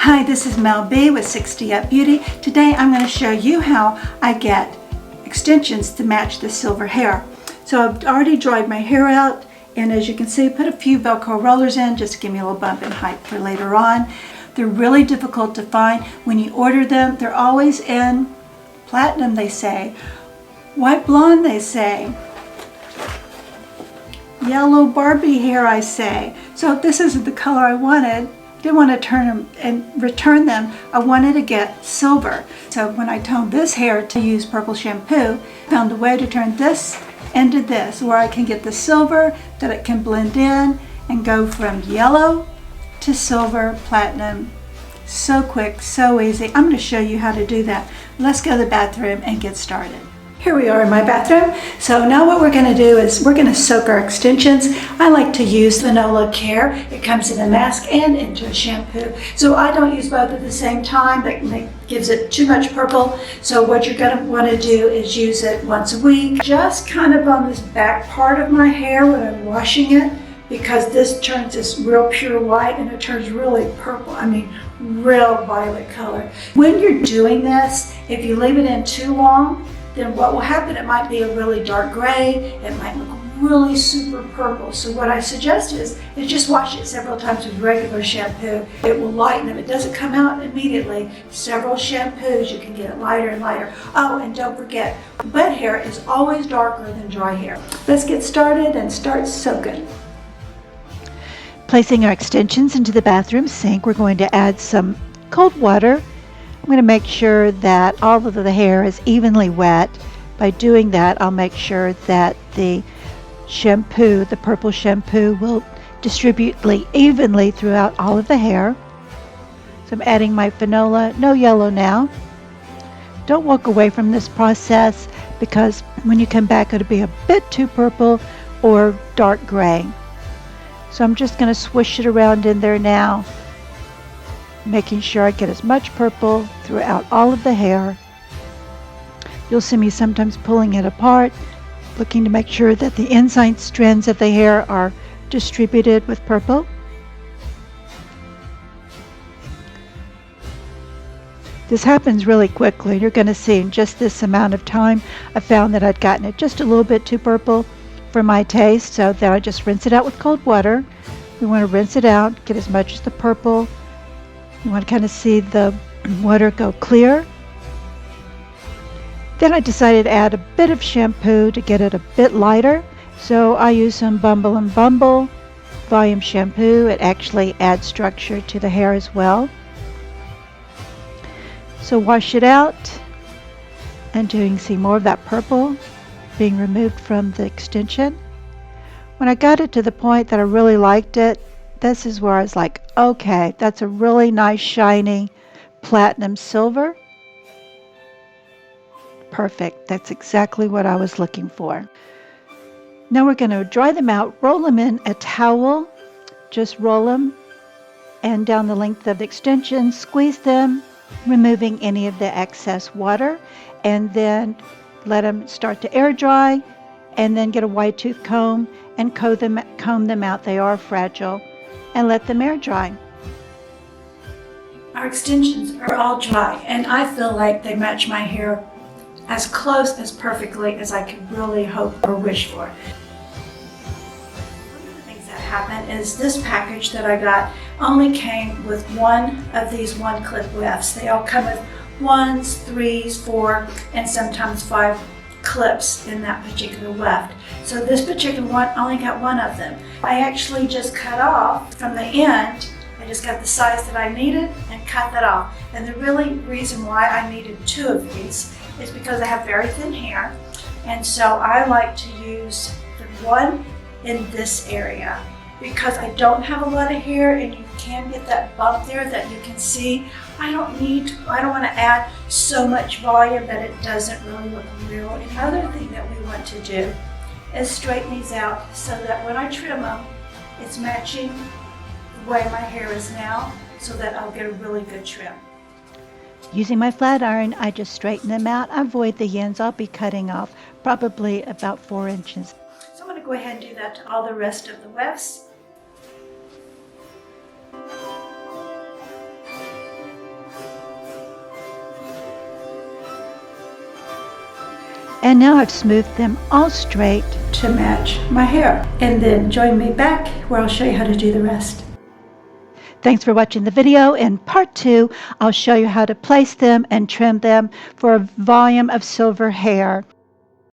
Hi, this is Mel B with 60 Up Beauty. Today I'm going to show you how I get extensions to match the silver hair. So I've already dried my hair out, and as you can see, put a few Velcro rollers in just to give me a little bump in height for later on. They're really difficult to find. When you order them, they're always in platinum, they say, white blonde, they say, yellow Barbie hair, I say. So this isn't the color I wanted. Didn't want to turn them and return them. I wanted to get silver. So when I toned this hair to use Purple Shampoo, found a way to turn this into this, where I can get the silver that it can blend in and go from yellow to silver, platinum. So quick, so easy. I'm going to show you how to do that. Let's go to the bathroom and get started. Here we are in my bathroom. So now what we're going to do is we're going to soak our extensions. I like to use Vanilla Care. It comes in a mask and into a shampoo. So I don't use both at the same time. That gives it too much purple. So what you're going to want to do is use it once a week. Just kind of on this back part of my hair when I'm washing it, because this turns this real pure white and it turns really purple. I mean, real violet color. When you're doing this, if you leave it in too long, then what will happen, it might be a really dark gray, it might look really super purple. So what I suggest is just wash it several times with regular shampoo. It will lighten. If it doesn't come out immediately, several shampoos, you can get it lighter and lighter. Oh, and don't forget, wet hair is always darker than dry hair. Let's get started and start soaking. Placing our extensions into the bathroom sink, we're going to add some cold water. I'm going to make sure that all of the hair is evenly wet. By doing that, I'll make sure that the shampoo, the purple shampoo, will distribute evenly throughout all of the hair. So I'm adding my Finola, no yellow now. Don't walk away from this process, because when you come back it'll be a bit too purple or dark gray. So I'm just going to swish it around in there now, making sure I get as much purple throughout all of the hair. You'll see me sometimes pulling it apart, looking to make sure that the inside strands of the hair are distributed with purple. This happens really quickly. You're going to see in just this amount of time, I found that I'd gotten it just a little bit too purple for my taste, so then I just rinse it out with cold water. We want to rinse it out, get as much as the purple. You want to kind of see the water go clear. Then I decided to add a bit of shampoo to get it a bit lighter. So I use some Bumble and Bumble volume shampoo. It actually adds structure to the hair as well. So wash it out until you can see more of that purple being removed from the extension. When I got it to the point that I really liked it, this is where I was like, okay, that's a really nice shiny platinum silver. Perfect. That's exactly what I was looking for. Now we're going to dry them out, roll them in a towel, just roll them and down the length of the extension, squeeze them, removing any of the excess water, and then let them start to air dry, and then get a wide tooth comb and comb them out. They are fragile, and let them air dry. Our extensions are all dry, and I feel like they match my hair as close as perfectly as I could really hope or wish for. One of the things that happened is this package that I got only came with one of these one-clip wefts. They all come with 1s, 3s, 4, and sometimes 5 clips in that particular weft. So this particular one only got one of them. I actually just cut off from the end. I just got the size that I needed and cut that off. And the really reason why I needed 2 of these is because I have very thin hair, and so I like to use the one in this area because I don't have a lot of hair, and you can get that bump there that you can see. I don't want to add so much volume that it doesn't really look real. Another thing that we want to do is straighten these out so that when I trim them, it's matching the way my hair is now, so that I'll get a really good trim. Using my flat iron, I just straighten them out. Avoid the ends. I'll be cutting off probably about 4 inches. So I'm going to go ahead and do that to all the rest of the wefts. And now I've smoothed them all straight. To match my hair. And then join me back where I'll show you how to do the rest. Thanks for watching the video. In part 2, I'll show you how to place them and trim them for a volume of silver hair.